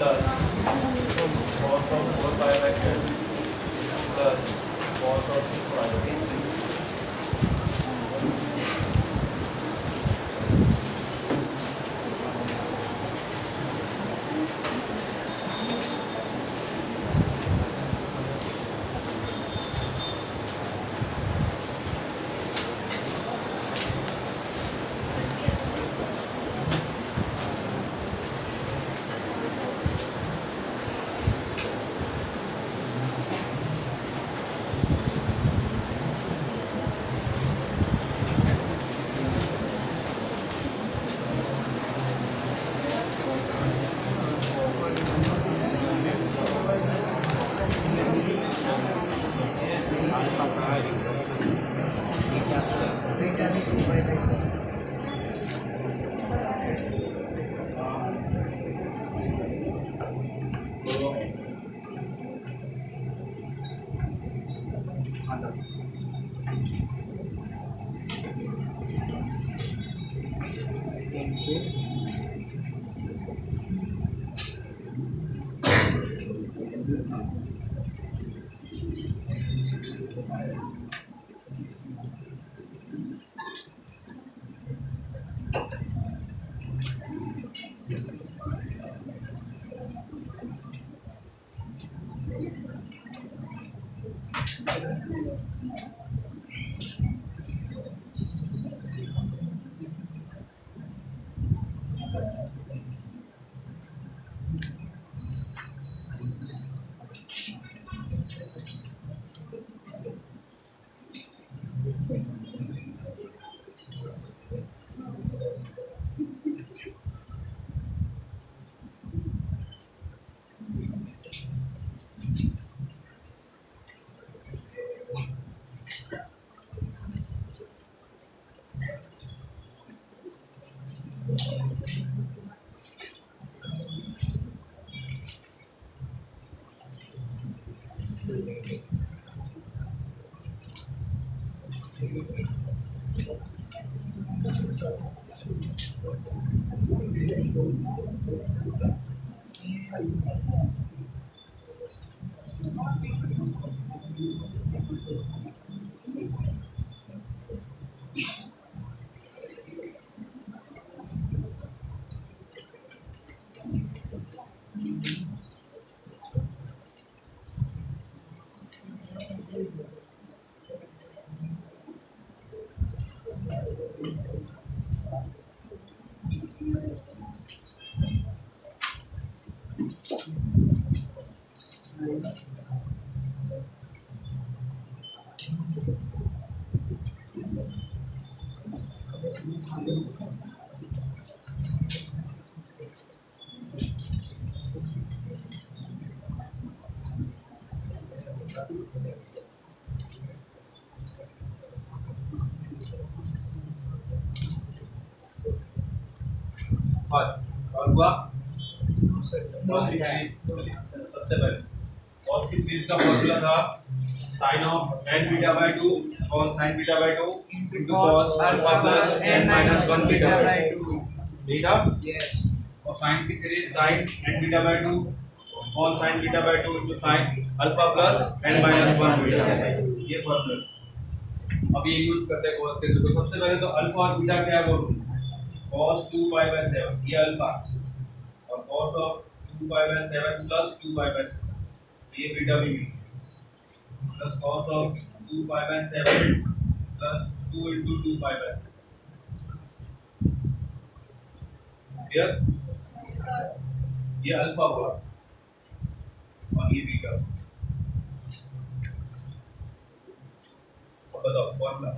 cos of 4 pi by 7 plus cos of 6 pi by 8. और हुआ सबसे पहले cos की सीरीज का फॉर्मूला था sin of n beta by 2 cos sin beta by 2 into cos alpha plus n minus 1 beta by 2 ठीक है yes और sin की series sin n beta by 2 cos sin beta by 2 into sin alpha plus n minus 1 beta by 2 ये formula अब ये use करते हैं cos के तो सबसे पहले तो अल्फा और बीटा क्या है बोलूं cos 2 pi by 7 ये अल्फा और cos of 2 pi by 7 plus 2 pi by 7 ये बीटा भी plus cos of 2 pi by 7 plus 2 into 2 pi by 7 clear ये अल्फा हुआ और ये बीटा बताओ formula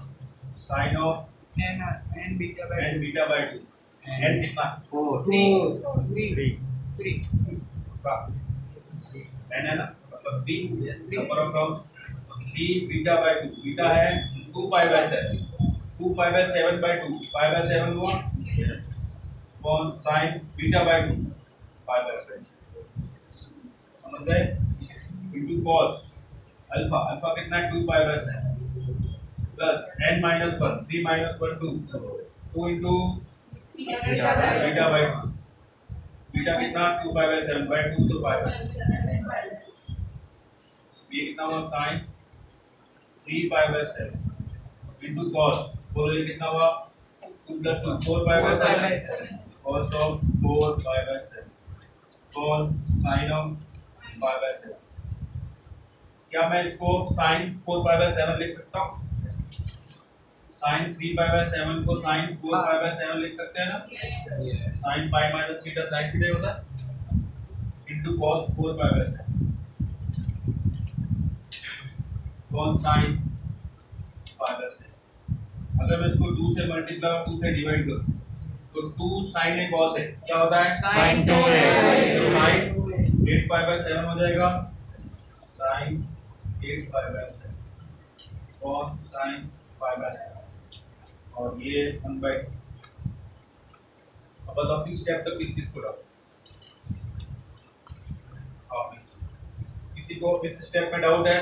sin of n beta by 2 n कितना 4 3 का n है ना मतलब 3 number of terms 3 beta by 2 beta है 2 pi by 7 2 pi by 7 by 2 pi by 7 हुआ कौन sin beta by 2 pi by 7 समझ गए into cos अल्फा अल्फा कितना 2 pi by 7 plus n minus 1 3 minus 1 2 2 into beta by 2 beta कितना 2 pi bye 7 bye 2 तो पाई ये कितना हुआ sin 3 pi by 7 into cos बोलो ये कितना हुआ 2 + 2 4 pi by 7 cos of 4 pi by 7 cos sin of pi bye 7। क्या मैं इसको sin 4 पाई बाय 7 लिख सकता हूँ? sin 3 पाई बाय 7 को sin 4 पाई बाय 7 लिख सकते हैं ना? sin pi minus theta sin theta होता है into cos 4 pi by 7 cos sin pi by 7। अगर मैं इसको 2 से मल्टीप्लाई और 2 से डिवाइड करूं तो 2 sin है cos है क्या होता है sin 2 है तो sin 8 पाई बाय 7 हो जाएगा sin 8 pi by 7 cos sin pi by 7 और ये 1/2। अब बताओ किस स्टेप तक किस को डाउट? किसी को इस स्टेप में डाउट है?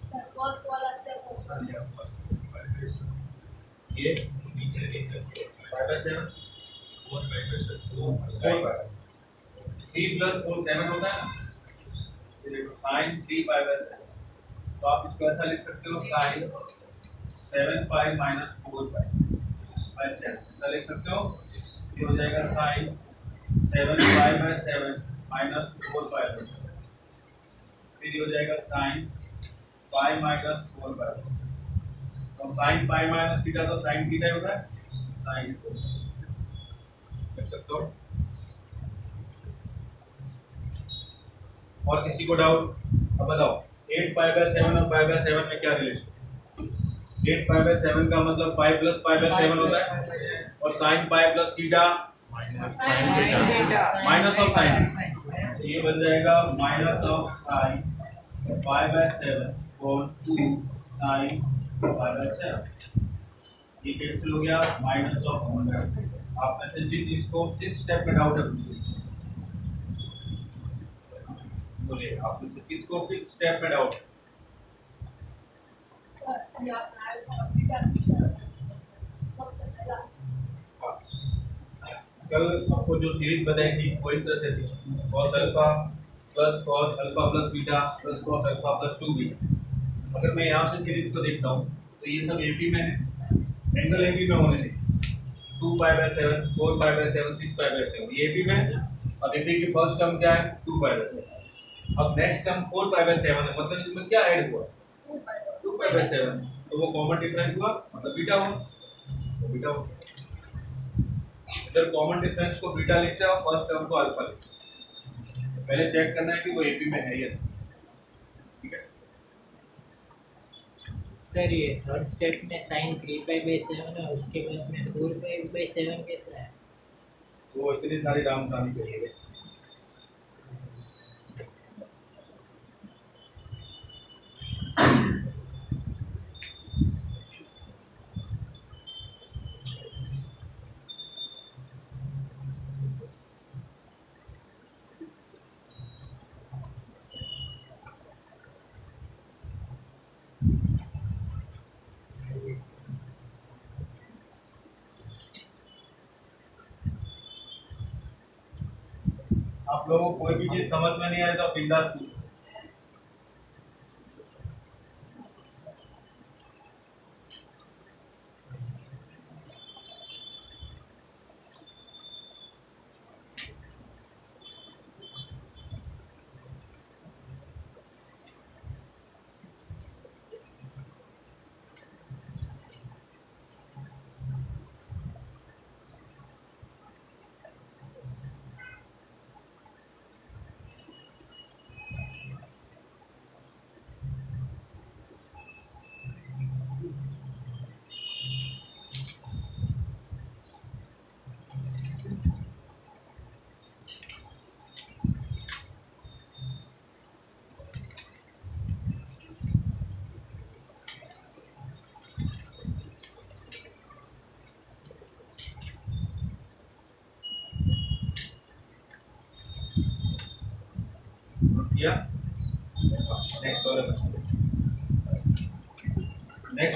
सर फर्स्ट वाला स्टेप ये नीचे 5/7 3 + 4 7 होता है ना? ये देखो sin 3 पाई बाय 7 तो आप इसको ऐसा लिख सकते हो sin 7 pi minus 4 pi by 7 ऐसा लिख सकते हो। ये हो जाएगा sin 7 pi by 7 minus 4 pi by 7 फिर ये हो जाएगा sin पाई माइनस 4 पाई तो sin पाई माइनस थीटा तो sin थीटा होता है sin लिख सकते हो। और किसी को डाउट? अब बताओ 8 पाई बाय 7 और पाई बाय 7 में क्या रिलेशन? 8 पाई बाय 7 का मतलब पाई प्लस पाई बाय 7 होता है और sin pi plus theta minus of sin ये बन जाएगा minus of sin pi by 7 और 2 sin पाई बाय 7 ये कैंसिल हो गया माइनस ऑफ 100। आप में से जिसको इस स्टेप में डाउट है बोलिए आप में से किसको किस स्टेप में डाउट है? सर या अल्फा बीटा सबसे पहला कल आपको जो सीरीज बताई थी वो इस तरह से थी cos alpha plus cos alpha plus beta plus cos alpha plus 2 beta. अगर मैं यहाँ से सीरीज को देखता हूँ तो ये सब एपी में है एंगल एपी में होने थे 2 pi bye 7 4 pi by 7 6 pi by 7 ये एपी में। अब एपी की फर्स्ट टर्म क्या है 2 पाई बाय 7 अब नेक्स्ट टर्म 4 पाई बाय 7 है मतलब इसमें क्या ऐड हुआ 2 पाई बाय 7 तो वो कॉमन डिफरेंस हुआ मतलब बीटा हुआ तो बीटा हुआ। इधर कॉमन डिफरेंस को बीटा लिखते हैं और फर्स्ट टर्म को अल्फा लिखते हैं। तो पहले चेक करना है कि वो एपी में है या नहीं ठीक है। सर ये थर्ड स्टेप में sin 3 पाई बाय 7 है उसके बाद में 4 पाई बाय 7 कैसा है? वो इतनी सारी राम काम करेंगे आप लोगों को कोई भी चीज समझ में नहीं आए तो आप बिंदास पूछो। किया नेक्स्ट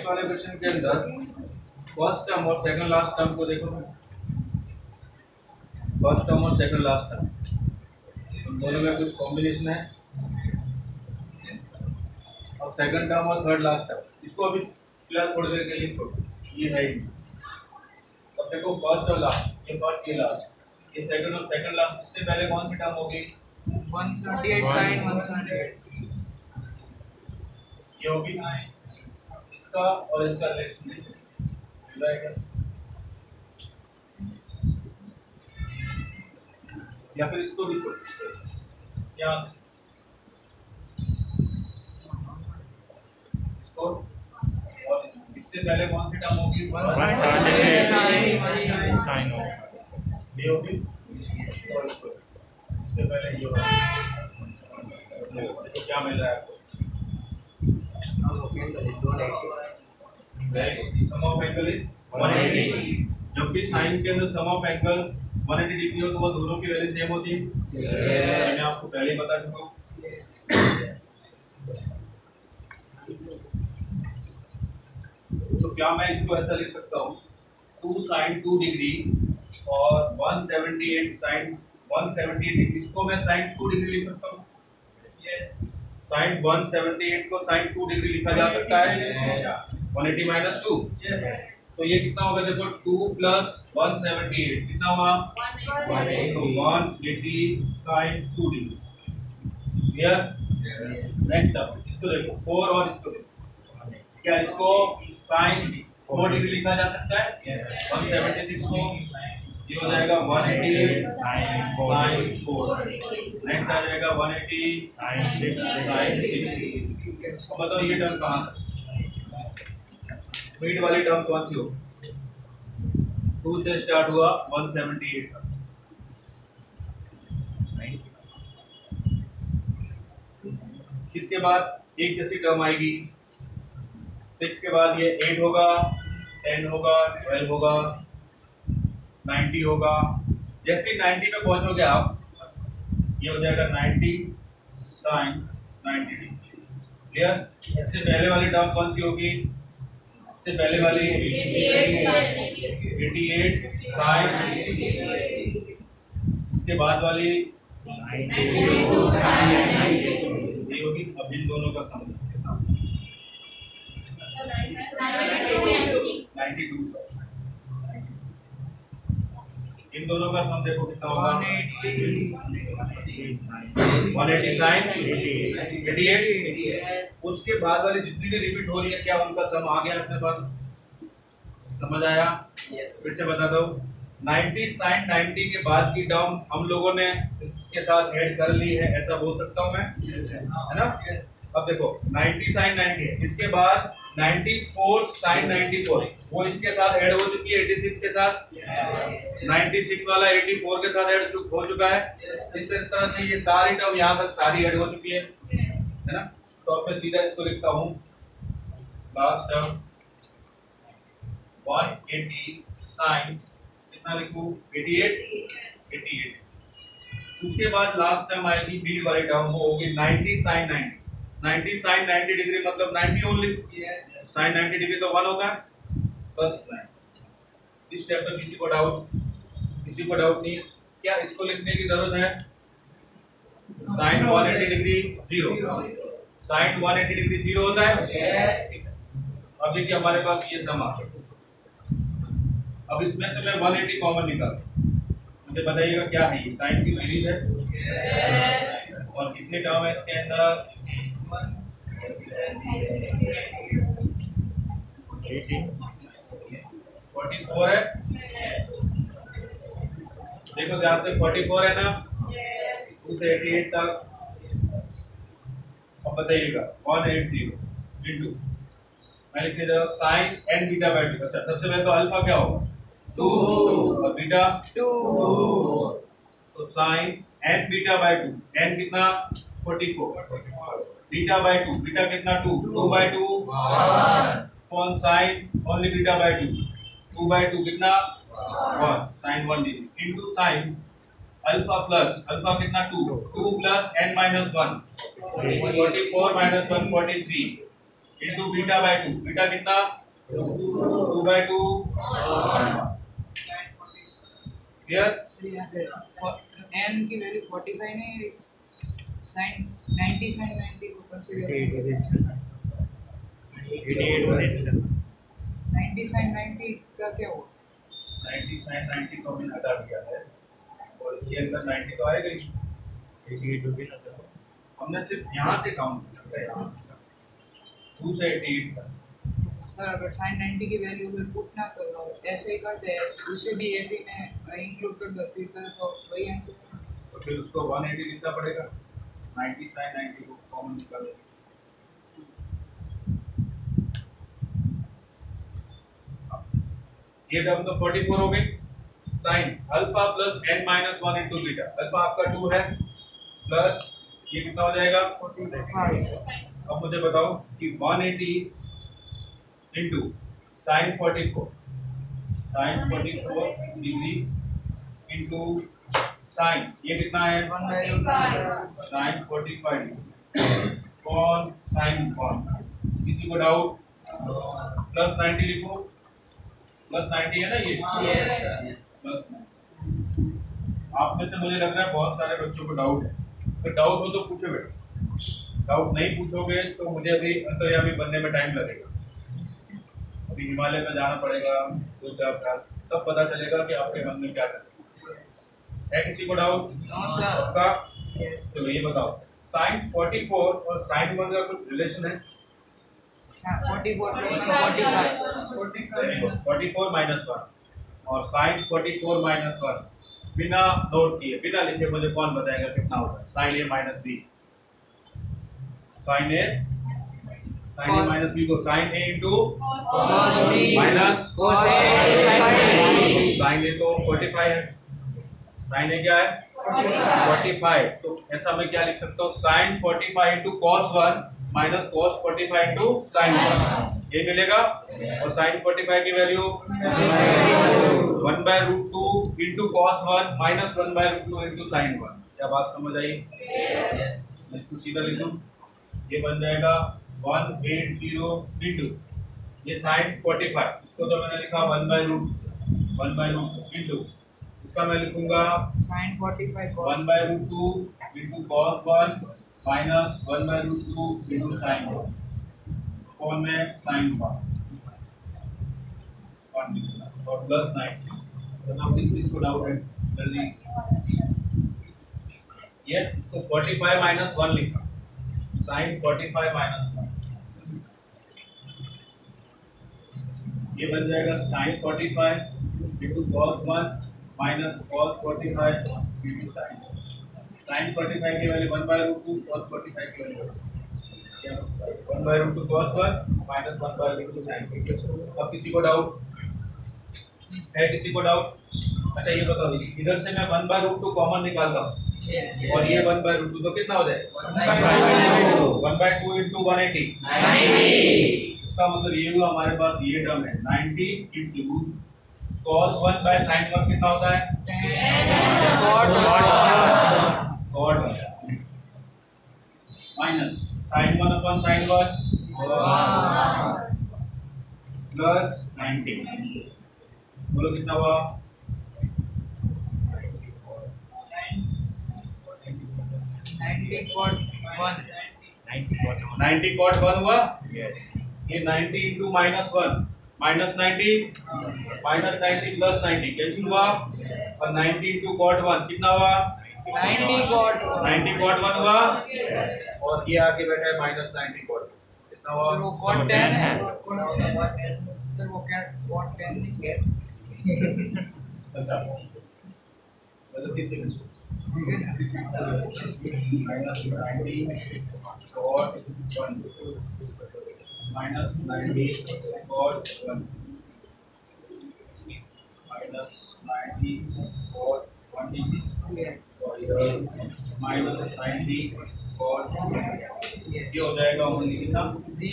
वाले क्वेश्चन के अंदर फर्स्ट टर्म और सेकंड लास्ट टर्म को देखो फर्स्ट टर्म और सेकंड लास्ट टर्म दोनों में कुछ कॉम्बिनेशन है और सेकंड टर्म और थर्ड लास्ट टर्म इसको अभी फिलहाल थोड़ी देर के लिए छोड़ो, ये है ही। अब देखो फर्स्ट और लास्ट, ये फर्स्ट ये लास्ट, ये सेकंड और सेकंड लास्ट, इससे पहले कौन सी टर्म होगी? 178 sin 178 ये होगी इसका और इसका लिस्ट में मिल जाएगा, या फिर इसको भी छोड़ यहाँ इसको, और इससे पहले कौन सी टर्म होगी? 178 साइन ये होगी और इससे पहले ये होगा। तो क्या मिल रहा है आपको? सम ऑफ एंगल इज 180। जब भी साइन के अंदर सम ऑफ एंगल 180 डिग्री हो तो वो दोनों की वैल्यू सेम होती है। मैंने आपको पहले ही बता चुका हूँ। तो क्या मैं इसको ऐसा लिख सकता हूँ 2 sin 2 डिग्री और 178 sin 178 डिग्री, इसको मैं sin 2 डिग्री लिख सकता हूँ। sin 178 को sin 2 डिग्री लिखा जा सकता है। 180 माइनस 2, तो ये कितना होगा? देखो 2 प्लस 178 कितना हुआ? 180 sin 2 डिग्री। क्लियर? नेक्स्ट अब इसको देखो 4 और इसको देखो, क्या इसको sin 4 डिग्री लिखा जा सकता है? 176 को ये हो जाएगा 188 sin 4, नेक्स्ट आ जाएगा 180 sin 6। बताओ ये टर्म कहाँ है? मिड वाली टर्म कौन सी हो? 2 से स्टार्ट हुआ 178 तक। इसके बाद एक जैसी टर्म आएगी, 6 के बाद ये 8 होगा, 10 होगा, 12 होगा, 90 होगा। जैसे 90 पे पहुंचोगे आप, ये हो जाएगा 90 sin 90 डिग्री। क्लियर? इससे पहले वाली टर्म कौन सी होगी? इससे पहले वाली 88 sin, इसके बाद वाली ये होगी। अब इन दोनों का सम 92, इन दोनों का सम देखो कितना होगा? 180 sin 88। उसके बाद वाली जितनी भी रिपीट हो रही है, क्या उनका सम आ गया अपने पास? समझ आया? फिर से बता दो, 90 sin 90 के बाद की टर्म हम लोगों ने इसके साथ ऐड कर ली है, ऐसा बोल सकता हूँ मैं, है ना? अब देखो 90 sin 90 है, इसके बाद 94 sin 94 वो इसके साथ ऐड हो चुकी है 86 के साथ। 96 वाला 84 के साथ ऐड हो चुका है। इस तरह से ये सारी टर्म यहाँ तक सारी ऐड हो चुकी है ना? तो अब मैं सीधा इसको लिखता हूँ, लास्ट टर्म 180 sin कितना लिखूं? 88। उसके बाद लास्ट टर्म आएगी मिड वाली टर्म, वो होगी 90 sin 90। 90 sin 90 डिग्री मतलब 90 ओनली। sin 90 डिग्री तो 1 होता है, बस 9। इस स्टेप पे किसी को डाउट नहीं है क्या? इसको लिखने की जरूरत है? sin 180 डिग्री 0, sin 180 डिग्री 0 होता है। अब देखिए हमारे पास ये सम आ गया। अब इसमें से मैं 180 कॉमन निकालता हूं, मुझे बताइएगा क्या है ये? साइन की सीरीज है और कितने टर्म है इसके अंदर? 44 है। देखो ध्यान से 44 है ना, 2 से 88 तक। अब बताइएगा 180 इंटू, मैं लिखने जा रहा हूँ साइन एन बीटा बाई 2। अच्छा, सबसे पहले तो अल्फा क्या होगा? 2 और बीटा 2। तो sine N beta by 2, N कितना? 44, बीटा बाई 2, बीटा कितना? 2 बाई 2 कौन? Sine only beta by 2, 2 by 2 कितना? 1, sine 1 degree into sine alpha plus alpha कितना? 2 plus N minus 1, 44 minus 1 43 into beta by 2, beta कितना? 2 बाई 2। क्लियर? n की value 45 नहीं sin 90 को consider 90 sin 90 का क्या हुआ 90 sin 90 को हमने हटा दिया है और इसके अंदर 90 तो आएगा ही 88 भी ना हमने सिर्फ यहाँ से काउंट किया यहाँ 2 से 88 तक सर अगर sin 90 की वैल्यू अगर पुट ना करो ऐसे ही करते हैं उसे भी 80 में इंक्लूड कर दो फिर कर तो वही आंसर तो फिर उसको 180 लिखना पड़ेगा 90 sin 90 को कॉमन निकालो ये टर्म तो 44 हो गई sin alpha plus n minus 1 into beta alpha आपका 2 है प्लस ये कितना हो जाएगा 45 अब मुझे बताओ कि 180 into sin 44 degree into sin ये कितना है sin 45 कौन sin कौन किसी को डाउट प्लस 90 लिखो प्लस 90 है ना ये प्लस 90 आप में से मुझे लग रहा है बहुत सारे बच्चों को डाउट है तो डाउट हो तो पूछो बेटा डाउट नहीं पूछोगे तो मुझे अभी अंतर्यामी बनने में टाइम लगेगा अभी हिमालय में जाना पड़ेगा 2-4 साल तब पता चलेगा कि आपके मन में क्या है किसी को डाउट आपका तो ये बताओ sin 44 और sin 1 का कुछ रिलेशन है 44 माइनस 1 और sin 44 माइनस 1 बिना नोट किए बिना लिखे मुझे कौन बताएगा कितना होता है sin a minus b sin a minus b को sin a into minus sin a तो 45 है sin a क्या है 45 तो ऐसा मैं क्या लिख सकता हूँ sin 45 into cos 1 minus cos 45 into sin 1 ये मिलेगा और sin 45 की value 1/√2 into cos 1 minus 1/√2 into sin 1 क्या बात समझ आई मैं इसको सीधा लिख दूं ये बन जाएगा 180 इंटू ये sin 45 इसको तो मैंने लिखा 1/√2 इंटू इसका मैं लिखूंगा sin 45 1/√2 into cos 1 minus 1/√2 into sin 1 कौन में sin 1 और प्लस 9 तो नाउ दिस को डाउट है जल्दी ये इसको 45 माइनस 1 लिखा sin 45 माइनस 1 ये बन जाएगा sin 45 into cos 1 minus cos 45 into sin 45 की वैल्यू 1/√2 cos 45 की वैल्यू 1/√2 cos 1 माइनस 1/√2 sin अब किसी को डाउट है किसी को डाउट अच्छा ये बताओ इधर से मैं 1/√2 कॉमन निकालता हूँ और ये 1/√2 तो कितना हो जाएगा 1/2 इंटू 180 इसका मतलब ये हुआ हमारे पास ये टर्म है 90 इंटू cos 1 बाय sin 1 कितना होता है cot माइनस sin 1 अपन sin 1 प्लस 90 बोलो कितना हुआ 90 cot 1 हुआ ये 90 into minus 1 minus 90 plus 90 cancel हुआ और 90 इंटू cot 1 कितना हुआ 90 cot 1 हुआ और ये आके बैठा है माइनस 90 cot कितना हुआ वो cot 10 है सर वो क्या cot 10 नहीं है अच्छा मतलब किससे minus 90 cot 1 minus 90 cot 1 minus 90 cot 1 minus 90 cot ये हो जाएगा ओनली कितना 0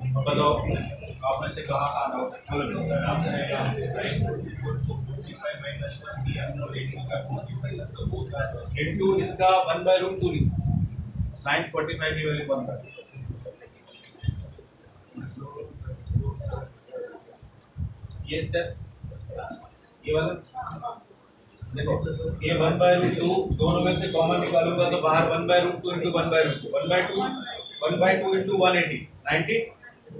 अब बताओ आपने से कहा इंटू इसका 1/√2 sin 45 की वैल्यू 1 ये स्टेप ये वाला देखो ये 1/√2 दोनों में से कॉमन निकालूंगा तो बाहर 1/√2 इंटू 1/√2 1/2 इंटू 180 90,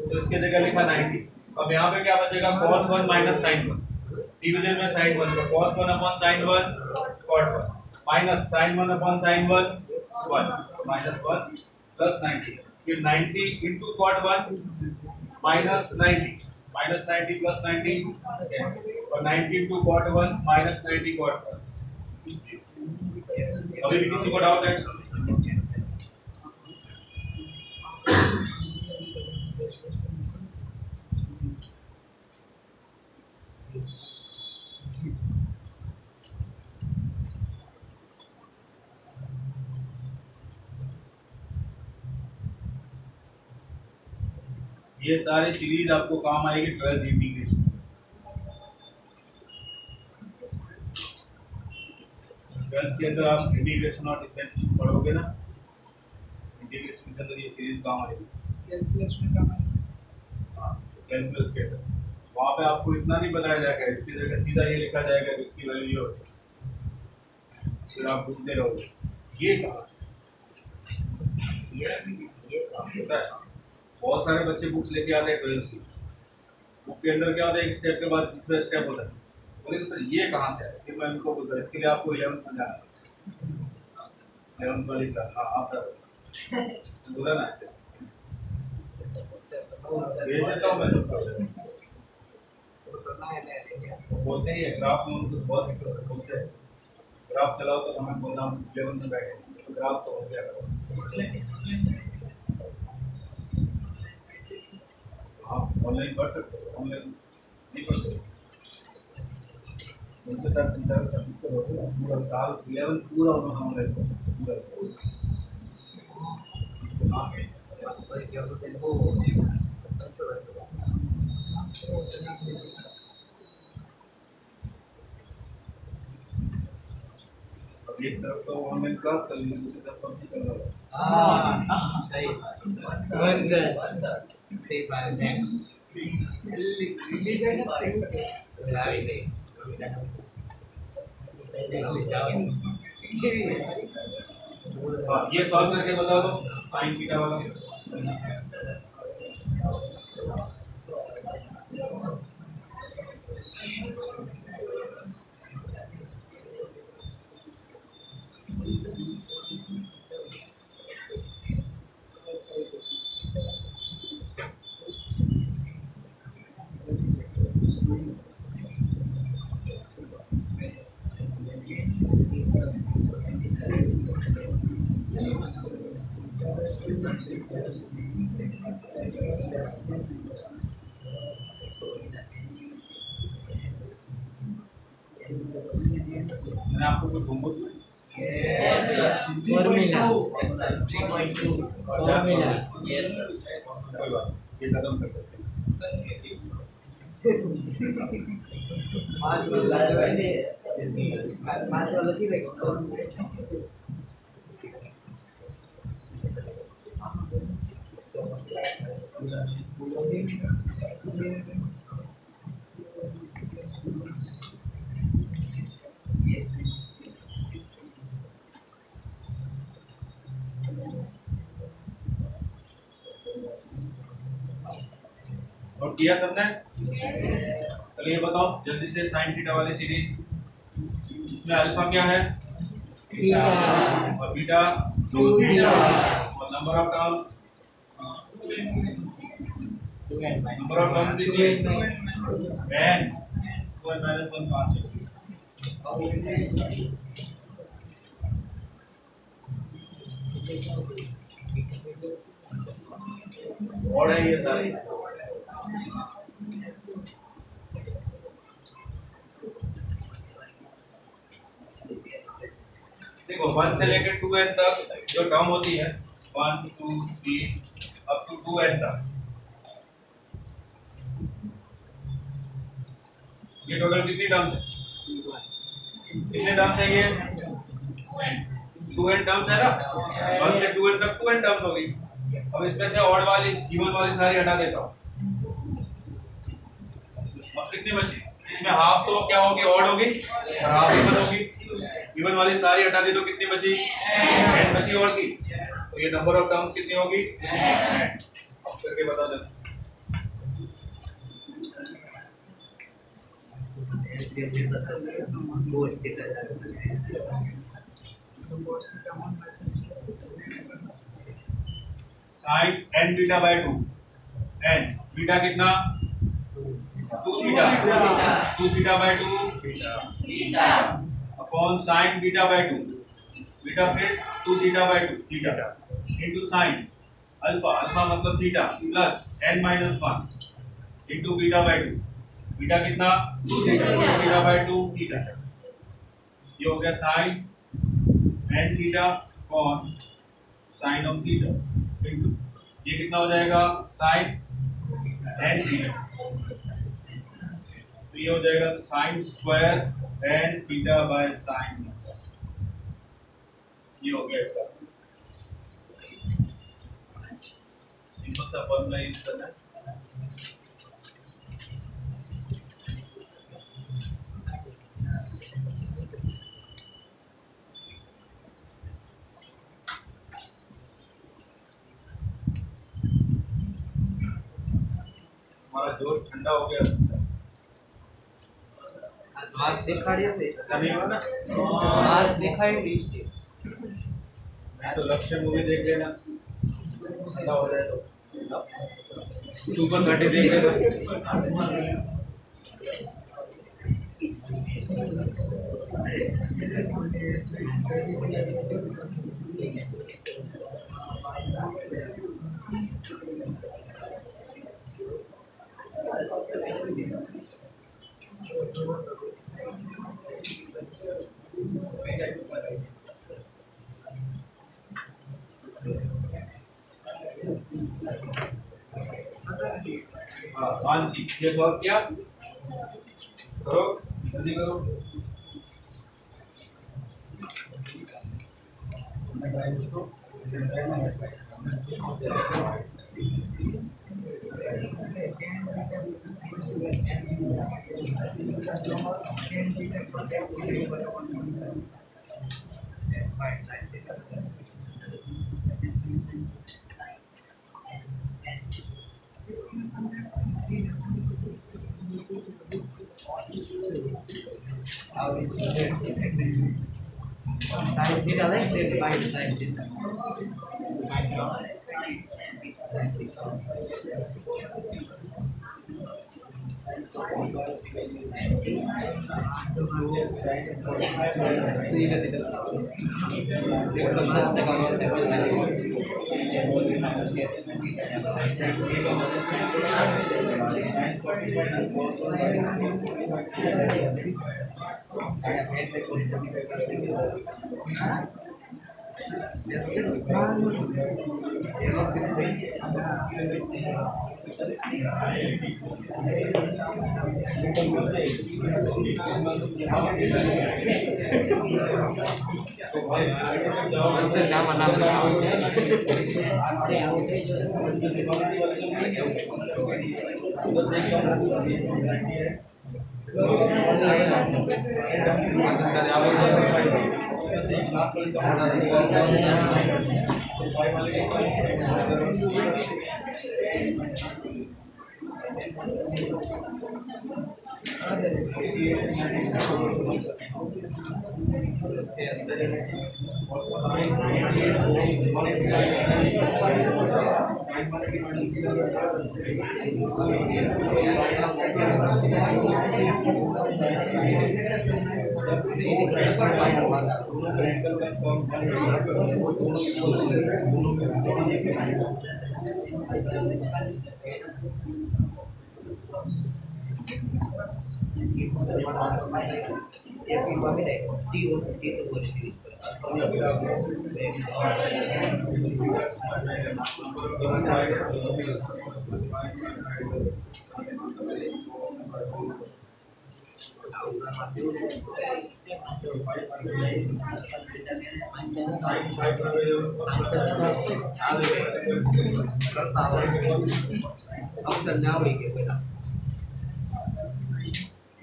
तो इसके जगह लिखा 90। अब यहाँ पे क्या बचेगा cos 1 माइनस sin 1, डिवीजन में sin 1 तो cos 1 upon sin 1 cot 1 minus sin 1 upon sin 1 1 minus 1 plus 90, फिर 90 इंटू cot 1 माइनस 90 प्लस 90 और 90 इंटू cot 1 माइनस 90 cot 1। अभी भी किसी को डाउट है? ये सारी सीरीज आपको काम आएगी 12th इंटीग्रेशन। 12th के अंदर आप इंटीग्रेशन और डिफरेंशिएशन पढ़ोगे ना, इंटीग्रेशन के अंदर ये सीरीज काम आएगी। कैलकुलस में काम आएगी। हाँ, कैलकुलस के अंदर वहाँ पे आपको इतना नहीं बताया जाएगा, इसकी जगह सीधा ये लिखा जाएगा कि इसकी वैल्यू ये होती है, फिर आप ढूंढते रहोगे ये कहाँ से। बहुत सारे बच्चे बुक्स लेके आते हैं 12th की, बुक के अंदर क्या होता है एक स्टेप के बाद दूसरा स्टेप होता है, बोले सर ये कहाँ से है, फिर मैं उनको बोलता हूँ इसके लिए आपको 11th में जाना है, 11th वाली क्लास। हाँ आप बोला ना ऐसे भेज देता हूँ मैं सबको, बोलते ही है ग्राफ में उनको बहुत दिक्कत बोलते हैं ग्राफ चलाओ तो हमें बोलना 11th में बैठे तो ग्राफ तो हो गया करो। आप ऑनलाइन पढ़ सकते हो, ऑनलाइन नहीं पढ़ सकते, उनके साथ पूरा साल 11 पूरा उन्होंने ऑनलाइन पूरा। अब एक तरफ तो ऑनलाइन क्लास चल रही है, दूसरी तरफ पबजी चल रहा है। हाँ सही थैंक्स रिलीज है ना लावी गई हाँ ये सॉल्व करके बता दो साइन थीटा वाला। मैंने आपको कुछ होमवर्क फॉर्मूला कोई बात ये खत्म कर देते और किया सबने? चलिए बताओ जल्दी से साइन थीटा वाली सीरीज। इसमें अल्फा क्या है? थीटा और बीटा 2 थीटा और नंबर ऑफ टर्म्स देखिए n 2n - 1 5 और है ये सारे। देखो 1 से लेकर 2n तक जो टर्म होती है 1 2 3 अप टू 2n तक, ये टोटल कितनी टर्म्स है? कितने टर्म्स है ये? 2n टर्म्स है ना, 1 से 2n तक 2n टर्म्स होगी। अब इसमें से ऑड वाली जीवन वाली सारी हटा देता हूँ। अब कितनी बची? इसमें हाफ तो क्या होगी, ऑड होगी और हाफ इवन होगी। इवन वाली सारी हटा दी तो कितनी बची, n बची ऑड की। तो ये नंबर ऑफ टर्म्स कितनी होगी, अब करके बता देना। Sine n beta by 2, n beta कितना 2 theta, 2 theta by 2 upon sine beta by 2, beta फिर 2 theta by 2 theta into sine alpha, alpha मतलब theta plus n minus 1 into beta by 2, beta कितना 2 थीटा बाय 2 थीटा। ये हो गया sine n theta upon sine of theta into ये कितना हो जाएगा साइन n थीटा। तो ये हो जाएगा sine square n theta by sine. ये हो गया इसका सिंपल सा फॉर्मूला यूज करना है। हमारा जोश ठंडा हो गया, आज दिखाड़ियो पे ऐसा नहीं होगा ना। आज दिखाई दी थी। मैं तो लक्ष्य मूवी देख लेना, ठंडा हो जाए तो सुपर 30 देख लेना। आंसी ये सॉल्व किया, करो जल्दी करो। साइड थीटा लेंगे बाई साइड थीटा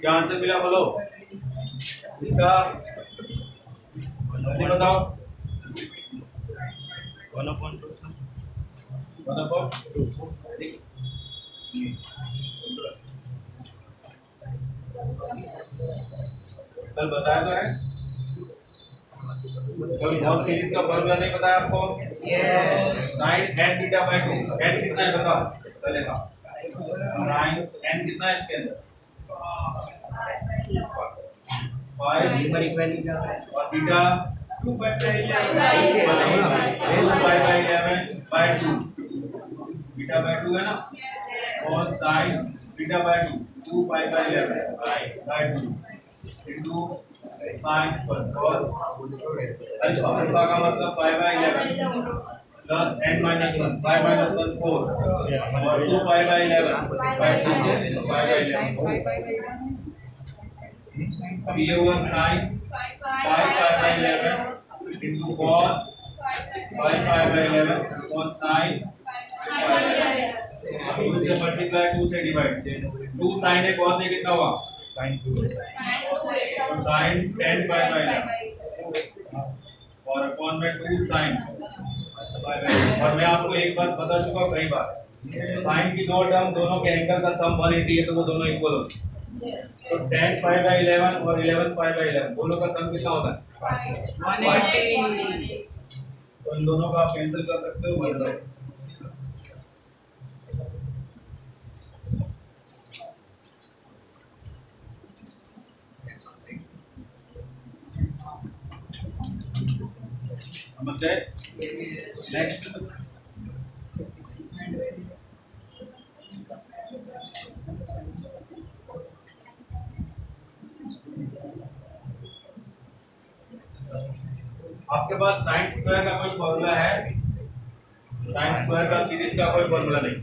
क्या आंसर मिला बोलो इसका, जल्दी बताओ। 1/2 कल बताया तो है, कभी कॉस सीरीज का फॉर्मूला नहीं बताया आपको? Sine n beta by 2, n कितना है बताओ पहले का, साइन n कितना है इसके अंदर 5 नंबर इक्वलिटी का और बीटा 2/11/2 बीटा बाय 2 है ना, और sign beta bye 2/11/2 into sine पर cos अल्फा, अल्फा का मतलब 5/11 प्लस n -1 5 - 1 4 और 2/11/2 अब ये हुआ साइन 5/11 इनटू cos 5/11 और साइन 2 से मल्टीप्लाई 2 से डिवाइड 2 साइन है cos है कितना हुआ साइन 2 साइन 10/11 और अपॉन में 2 साइन, और मैं आपको एक बात बता चुका हूं कई बार, साइन की दो टर्म दोनों के एंगल का सम 180 है तो वो दोनों इक्वल होते हैं। तो 10/11 और 11/11 दोनों का सम कितना होता है 180। तो इन दोनों का आप कैंसिल कर सकते हो, मतलब समझे। नेक्स्ट आपके पास साइन स्क्वायर का कोई फॉर्मूला है, साइन स्क्वायर का सीरीज का कोई फॉर्मूला नहीं,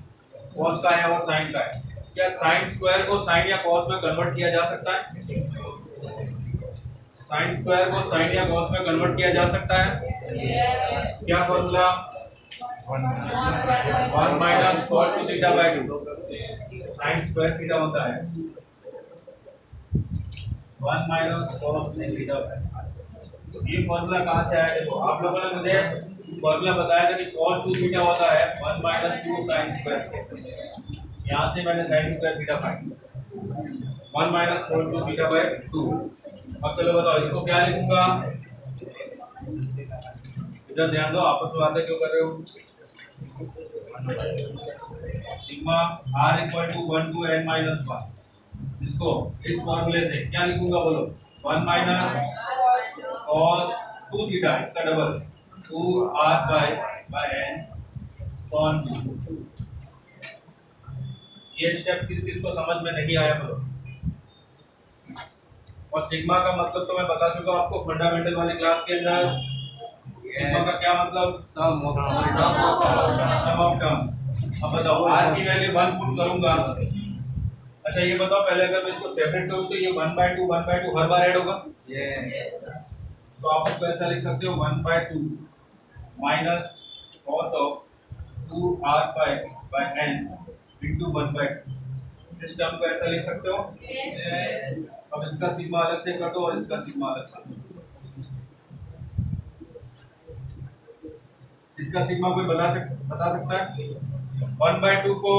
कॉस का है और साइन का है। क्या साइन स्क्वायर को साइन या कॉस में कन्वर्ट किया जा सकता है? साइन स्क्वायर को साइन या कॉस में कन्वर्ट किया जा सकता है। क्या formula 1 - cos θ/2 sine square theta होता है 1 - cos θ/2। ये फॉर्मूला कहाँ से आया? देखो आप लोगों ने मुझे फॉर्मूला बताया था कि cos 2θ होता है 1 - 2 sin स्क्वायर, यहाँ से मैंने sin square theta find 1 - cos 2θ/2। अब चलो बताओ इसको क्या लिखूंगा, इधर ध्यान दो, आपस में बातें क्यों कर रहे हो। सिग्मा r = 1 to n - 1, इसको इस फॉर्मूले से क्या लिखूंगा बोलो 1 - cos 2θ इसका डबल 2r/n cos 2। ये स्टेप किस किस को समझ में नहीं आया बोलो। और सिग्मा का मतलब तो मैं बता चुका हूं आपको फंडामेंटल वाली क्लास के अंदर। सिग्मा का क्या मतलब सम ऑफ टर्म। अब बताओ r की वैल्यू 1 पुट करूंगा। अच्छा ये बताओ पहले अगर मैं इसको सेपरेट करूं तो ये 1/2 हर बार ऐड होगा। तो आप इसको ऐसा लिख सकते हो 1/2 minus cos of 2r/n into 1/2। इस टर्म को ऐसा लिख सकते हो। अब इसका सिग्मा अलग से कर दो और इसका सिग्मा अलग से। इसका सिग्मा कोई बता सकता है? 1/2 को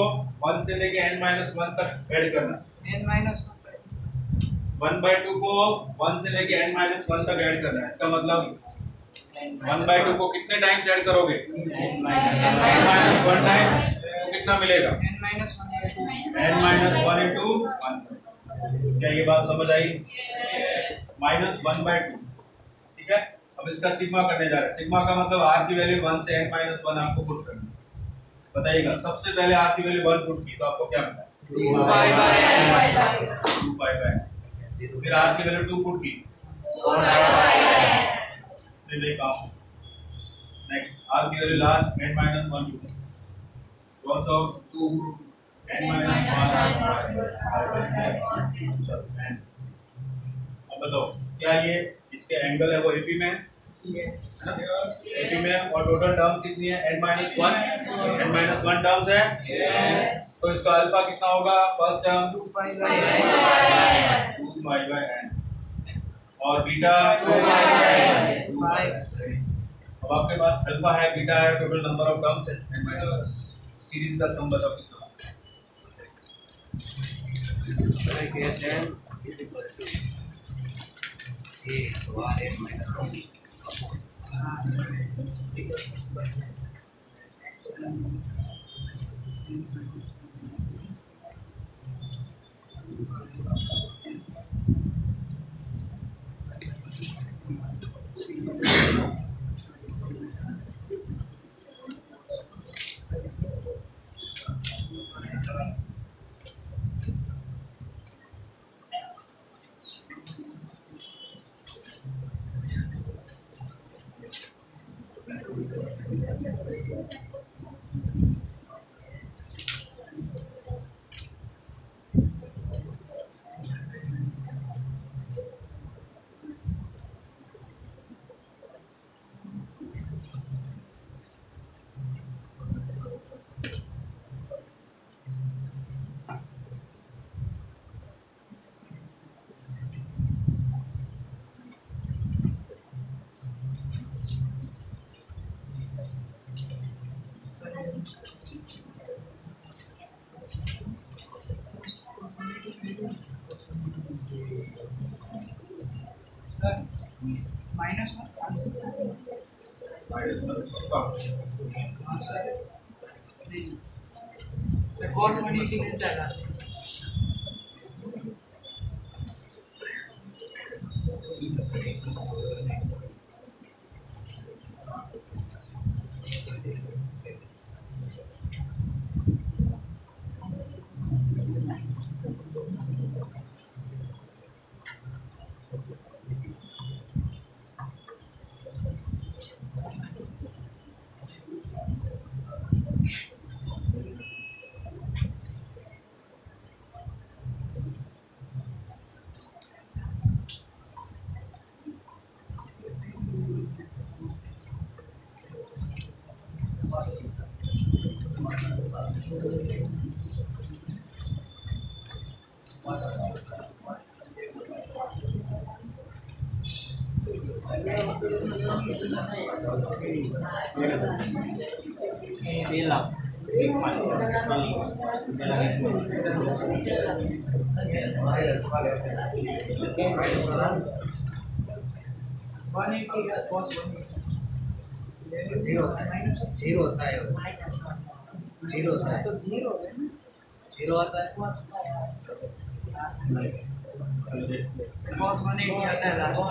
1 से लेके n-1 तक ऐड करना। n-1 1/2 को 1 से लेके n-1 तक ऐड करना है। इसका मतलब 1/2 को कितने टाइम्स ऐड करोगे? n-1 times. तो कितना मिलेगा? n-1 n-1 × 1। क्या ये बात समझ आई? -1/2। ठीक है, अब इसका सिग्मा करने जा रहे हैं। सिग्मा का मतलब r की वैल्यू 1 से n-1 आपको पुट करना। बताइएगा सबसे पहले r की वैल्यू 1 पुट की तो आपको क्या मिला? 2π/n। फिर r की वैल्यू 2 पुट की 4π/n। फिर नहीं काम। नेक्स्ट r की value last n-1 put cos of 2 n-1 अब बताओ क्या ये इसके एंगल है वो एपी में? Yes. है ना? AP में और टोटल टर्म्स कितनी है? n-1 n-1 टर्म्स है। तो इसका अल्फा कितना होगा? फर्स्ट टर्म 2π/n और बीटा 2π/n। अब आपके पास अल्फा है, बीटा है, टोटल नंबर ऑफ टर्म्स है n-1। सीरीज का सम बताओ कितना? -1 आंसर। हाँ सर, नहीं सर, cos 180 मिलता है लास्ट में। जीरो था तो जीरो है ना, जीरो आता है। cos 180 आता है लास्ट में।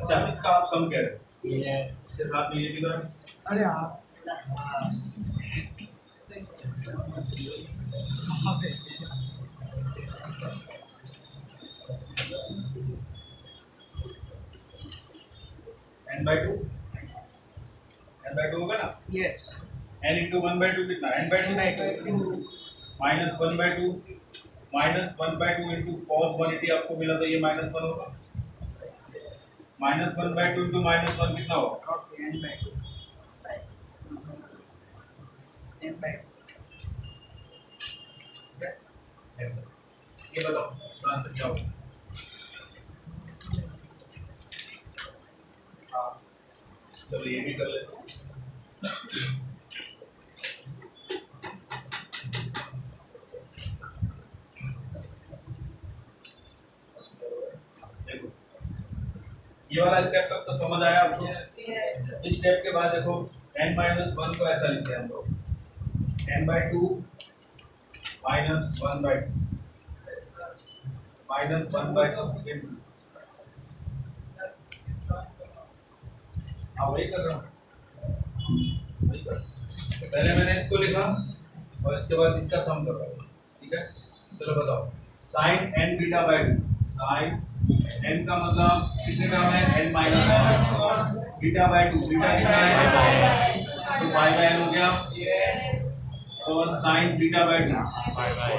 अच्छा, इसका आप सम कह रहे हो? यस। इसके साथ में ये भी करें। अरे हाँ n/2 होगा ना? यस, n into 1/2 कितना? n/2 -1/2 into cos 180 आपको मिला तो ये -1 होगा। -1/2 into -1 कितना होगा? ओके, n/2 ये बताओ इसका आंसर क्या होगा? हाँ, चलो ये भी कर लेते हैं। देखो, ये वाला स्टेप तक तो समझ आया आपको? इस स्टेप के बाद देखो n-1 को ऐसा लिखते हैं हम लोग, n/2 -1/2 -1/2 हाँ वही कर रहा हूँ। पहले मैंने इसको लिखा और इसके बाद इसका सम कर रहा हूँ, ठीक है? चलो बताओ, sin n β/2, sin n का मतलब कितने टर्म है? n-1 β/2, बीटा कितना है? तो π/n हो गया। और sin β/2 π/n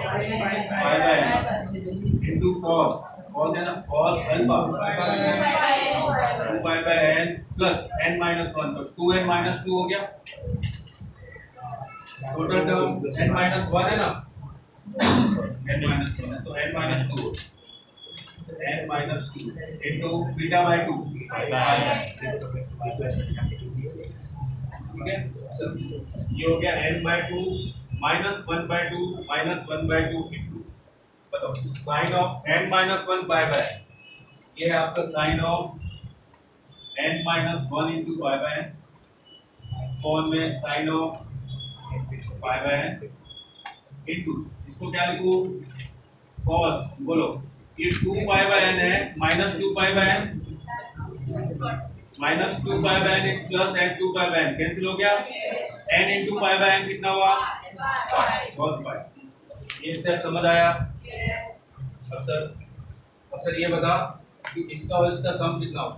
into cos है ना, cos alpha pi by n plus n minus 1, तो 2n माइनस 2 हो गया। टोटल टर्म n माइनस 1 है ना, n माइनस 1 है, तो n minus 2 n minus 2 into beta by 2, ठीक है। ये हो गया n by 2 minus 1 by 2 minus 1 by 2 into, बताओ sine of n minus 1 pi by, ये है आपका sine of n minus 1 into pi by n, cos में sine of pi by n into, इसको क्या लिखूं, कॉस, बोलो ये 2 पाई बाय n है minus 2 pi by n, minus 2 pi by n plus n 2 pi by n cancel हो गया, n into pi by n कितना हुआ, कॉस पाई। ये स्टेप समझ आया। अक्सर ये बता कि इसका और इसका सम कितना हो,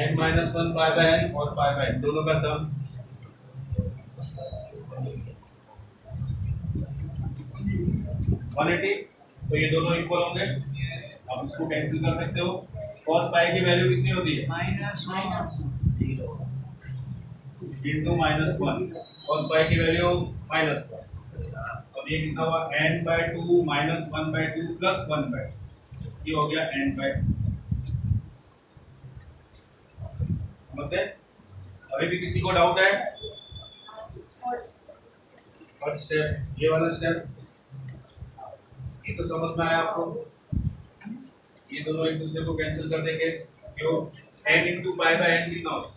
n minus 1 pi by n और पाई बाय n दोनों का सम 180, तो ये दोनों इक्वल होंगे। आप इसको कैंसिल कर सकते हो। cos पाई की वैल्यू कितनी होती है, -0 इंटू माइनस 1, cos पाई की वैल्यू -1। अब ये कितना हुआ, n by 2 minus 1 by 2 plus 1 by 2, ये हो गया n बाय 2। समझते? अभी भी किसी को डाउट है? फर्स्ट स्टेप, ये वाला स्टेप ये तो समझ में आया आपको। ये दोनों एक दूसरे को कैंसिल कर देंगे, क्यों, n into pi by n कितना होता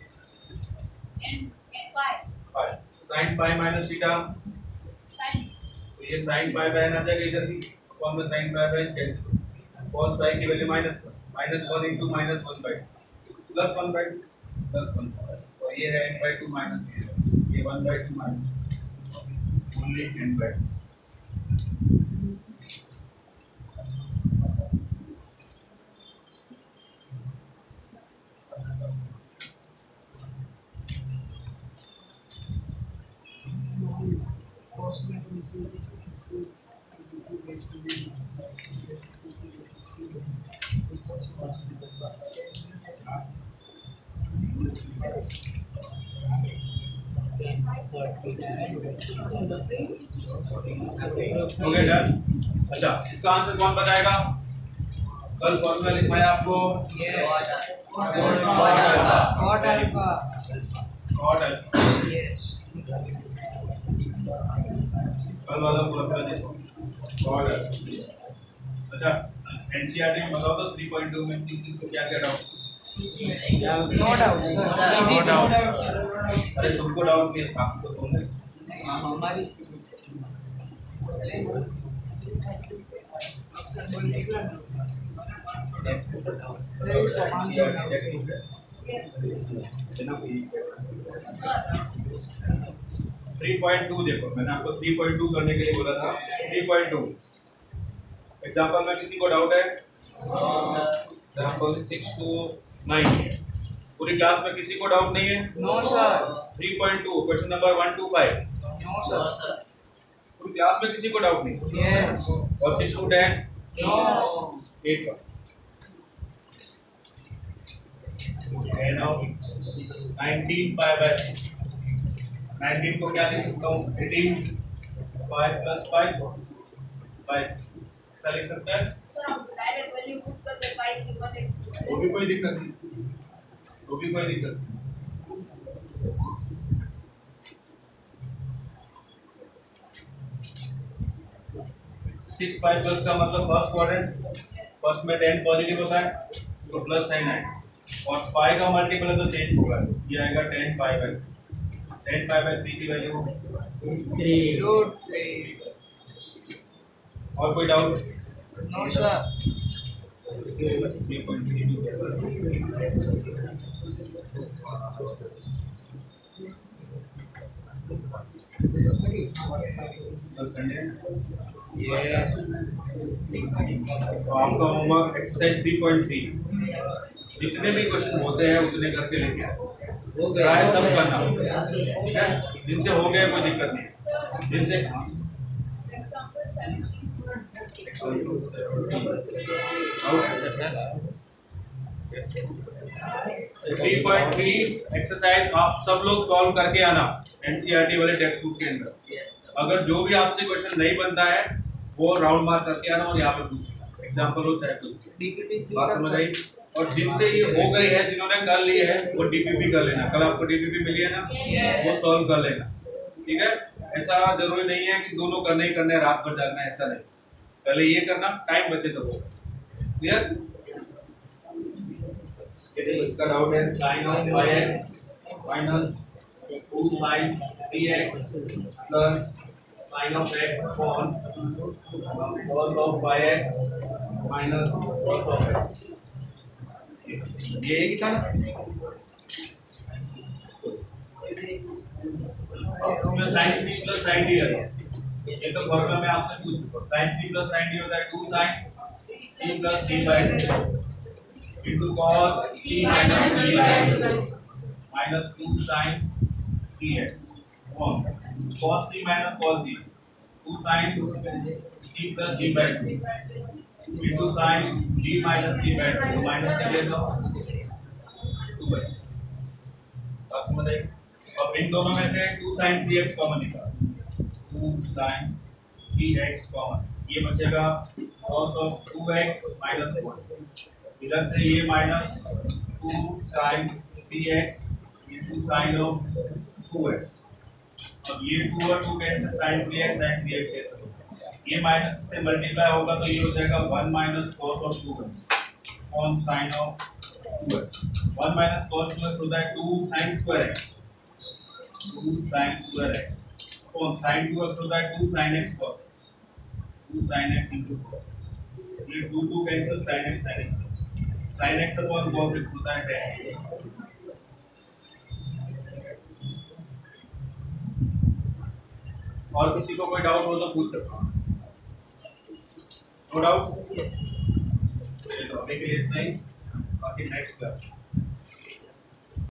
है, साइन पाई माइनस थीटा, तो ये साइन पाई बाय n आ जाएगा इधर भी, कॉन में sine pi by n cancel, cos pi की value -1 into minus 1 by 2 plus 1 by 2 plus 1, और ये है n बाय 2 माइनस ये 1 by 2 minus only n by 2। Okay done. अच्छा, इसका आंसर कौन बताएगा? कल फॉर्मूला लिखवाया आपको, cot alpha yes कल वाला फॉर्मूला देखो, cot alpha। अच्छा, एनसीईआरटी में बताओ तो 3.2 में किस चीज को क्या क्या doubt? no doubt sir no doubt. अरे तुमको डाउट नहीं था, आपको तो है हमारी सर इसका आंसर 3.2 देखो, मैंने आपको 3.2 करने के लिए बोला था। 3.2 एग्जांपल में किसी को डाउट है? एग्जांपल 6 to 9 पूरी क्लास में किसी को डाउट नहीं है? no sir 3.2 question number 1 to 5 no sir पूरी क्लास में किसी को डाउट नहीं? yes और 6 to 10 no 8 का and now 19 पाई बाय 19 को क्या लिख सकता हूँ, 18 5 प्लस 5 ऐसा लिख सकता है। वो भी कोई दिक्कत नहीं, वो भी कोई दिक्कत नहीं। 6 5 प्लस का मतलब फर्स्ट क्वाड्रेंट, फर्स्ट में 10 पॉजिटिव होता है तो प्लस साइन है, और 5 का मल्टीपल है तो चेंज होगा, ये आएगा 10 पाई बाय 10 पाई बाय 3 की वैल्यू 3 और कोई डाउट? no sir 3.3 तो आपका होमवर्क एक्सरसाइज 3.3 जितने भी क्वेश्चन होते हैं उतने करके लेके ट्राई सब करना, ठीक है? जिनसे हो गया कोई दिक्कत नहीं, जिनसे 3.3 एक्सरसाइज आप सब लोग सॉल्व करके आना एनसीईआरटी वाले टेक्स्ट बुक के अंदर। अगर जो भी आपसे क्वेश्चन नहीं बनता है वो राउंड मार्क करके आना और यहाँ पे पूछना, एग्जाम्पल हो चाहे कुछ। बात समझ आई? और जिनसे ये हो गई है, जिन्होंने कर ली है, वो डीपीपी कर लेना। कल आपको डीपीपी मिली है ना, वो सॉल्व कर लेना, ठीक है। ऐसा जरूरी नहीं है कि दोनों करने ही करने, रात भर जागना है, ऐसा नहीं। पहले ये करना, टाइम बचे तो वो क्लियर। इसका डाउट है sine of 5x minus 2 sine 3x plus sine of x upon cos of 5x minus cos of x। ये एक ही था ना, इसमें sin c plus sin d है। ये तो फॉर्मूला में आपसे पूछ चुका। sin c plus sin d होता है 2 sin c plus d by 2 into cos c minus d by 2 minus 2 sin dx on cos c minus cos d 2 sin c plus d by 2 into sin d minus d by 2 minus के लिए तो 2 बचे। अब समझ आए? अब इन दोनों में से 2 sin 3x कॉमन निकालो, 2 sin 3x कॉमन, ये बचेगा cos of 2x minus 1। इधर से ये minus 2 sin 3x into sin of 2x। अब ये 2 और 2 cancel, sin 3x sin 3x cancel, ये माइनस से मल्टीप्लाई होगा तो ये हो जाएगा 1 minus cos of 2x on sin of 2x। 1 minus cos 2x होता है 2 sin square x, 2 sin square x on sin 2x होता है 2 sin x cos, 2 sin x into cos। ये 2 cancel, sin x sin x, sin x upon cos x होता है 10। और किसी को कोई डाउट हो तो पूछ सकते हो। No doubt? चलो अभी के लिए इतना ही, बाकी नेक्स्ट क्लास।